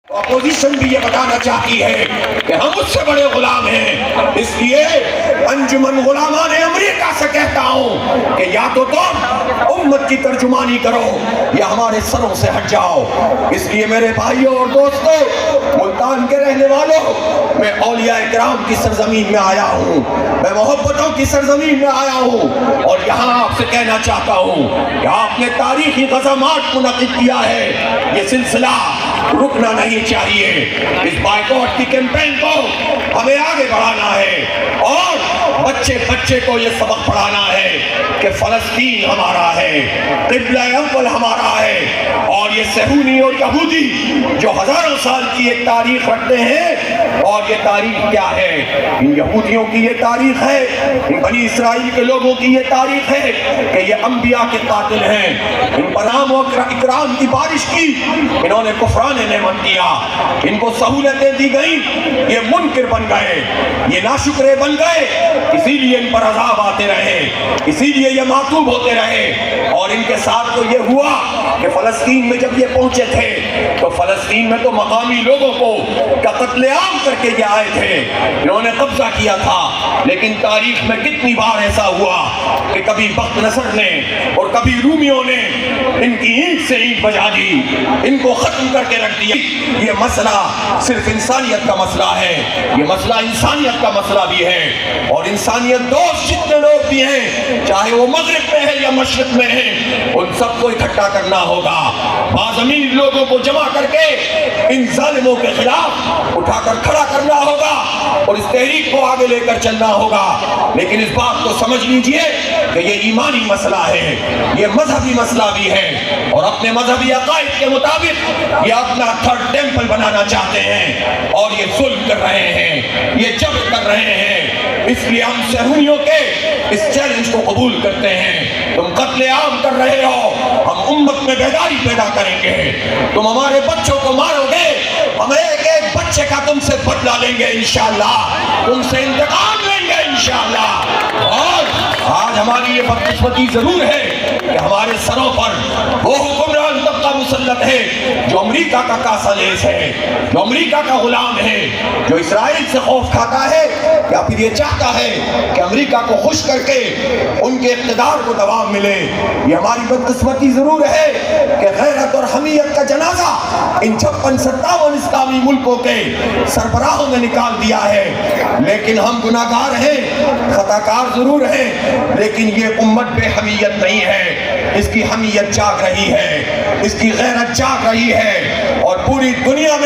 Opposition بھی یہ بتانا چاہتی ہے کہ ہم اس سے بڑے غلام ہیں، اس لیے انجمن غلامان امریکہ سے کہتا ہوں کہ یا تو تم امت کی ترجمانی کرو یا ہمارے سروں سے ہٹ جاؤ۔ اس لیے میرے بھائیوں اور دوستوں، ملتان کے رہنے والوں، میں اولیاء کرام کی سرزمین میں آیا ہوں، میں محبتوں کی سرزمین میں آیا ہوں، اور یہاں آپ سے کہنا چاہتا ہوں کہ آپ نے تاریخی غزوات منعقد کیا ہے، یہ سلسلہ رکنا نہیں چاہیے۔ اس بائیکاٹ کی کیمپین کو ہمیں آگے بڑھانا ہے اور بچے بچے کو یہ سبق پڑھانا ہے کہ فلسطین ہمارا ہے، قبلہ اول ہمارا ہے، اور یہ صہیونی اور یہودی جو ہزاروں سال کی ایک تاریخ رکھتے ہیں، اور یہ تاریخ کیا ہے؟ ان یہودیوں کی یہ تاریخ ہے، ان بنی اسرائیل کے لوگوں کی یہ تاریخ ہے کہ یہ انبیاء کے قاتل ہیں، ان پر نام و اکرام کی بارش کی، انہوں نے کفران نعمت کیا، ان کو سہولتیں دی گئیں، یہ منکر بن گئے، یہ ناشکرے بن گئے، اسی لیے ان پر عذاب آتے رہے، اسی لیے یہ معتوب ہوتے رہے۔ اور ان کے ساتھ تو یہ ہوا کہ فلسطین میں جب یہ پہنچے تھے تو فلسطین میں تو مقامی لوگوں کو قتل عام کر کے یہ آئے تھے، انہوں نے قبضہ کیا تھا، لیکن تاریخ میں کتنی بار ایسا ہوا کہ کبھی بخت نصر نے اور کبھی رومیوں نے ان کی اینٹ سے اینٹ بجا دی، ان کو ختم کر کے رکھ دیا۔ یہ مسئلہ صرف انسانیت کا مسئلہ ہے، یہ مسئلہ انسانیت کا مسئلہ بھی ہے، اور انسانیت دوست جتنے لوگ بھی ہیں، چاہے وہ مغرب میں ہیں یا مشرق میں ہیں، ان سب کو اکٹھا کرنا ہوگا، باضمیر لوگوں کو جمع کر کے ان ظالموں کے خلاف اٹھا کر کھڑا کرنا ہوگا اور اس تحریک کو آگے لے کر چلنا ہوگا۔ لیکن اس بات کو سمجھ لیجئے کہ یہ ایمانی مسئلہ ہے، یہ مذہبی مسئلہ بھی ہے، اور اپنے مذہبی عقائد کے مطابق یہ اپنا تھرڈ ٹیمپل بنانا چاہتے ہیں، اور یہ ظلم کر رہے ہیں، یہ جبر کر رہے ہیں۔ اس لیے ہم صہیونیوں کے اس چیلنج کو قبول کرتے ہیں۔ تم قتل عام کر رہے ہو، ہم امت میں بیداری پیدا کریں گے، تم ہمارے بچوں کو مارو گے، ہم ایک ایک بچے کا تم سے بدلہ لیں گے انشاءاللہ، تم سے انتقام لیں گے انشاءاللہ۔ اور آج ہماری یہ بدقسمتی ضرور ہے کہ ہمارے سروں پر وہ حکمران طبقہ مسلط ہے جو امریکہ کا کاسالیس ہے، جو امریکہ کا غلام ہے، جو اسرائیل سے خوف کھاتا ہے یا پھر یہ چاہتا ہے کہ امریکہ کو خوش کر کے ان کے اقتدار کو دوام ملے۔ یہ ہماری بدقسمتی ضرور ہے کہ غیرت اور حمیت کا جنازہ ان 56-57 اسلامی ملکوں کے سربراہوں نے نکال دیا ہے، لیکن ہم گناہگار ہیں، خطاکار ضرور ہیں، لیکن یہ امت بے حمیت نہیں ہے، اس کی حمیت جاگ رہی ہے، اس کی غیرت جاگ رہی ہے، اور پوری دنیا میں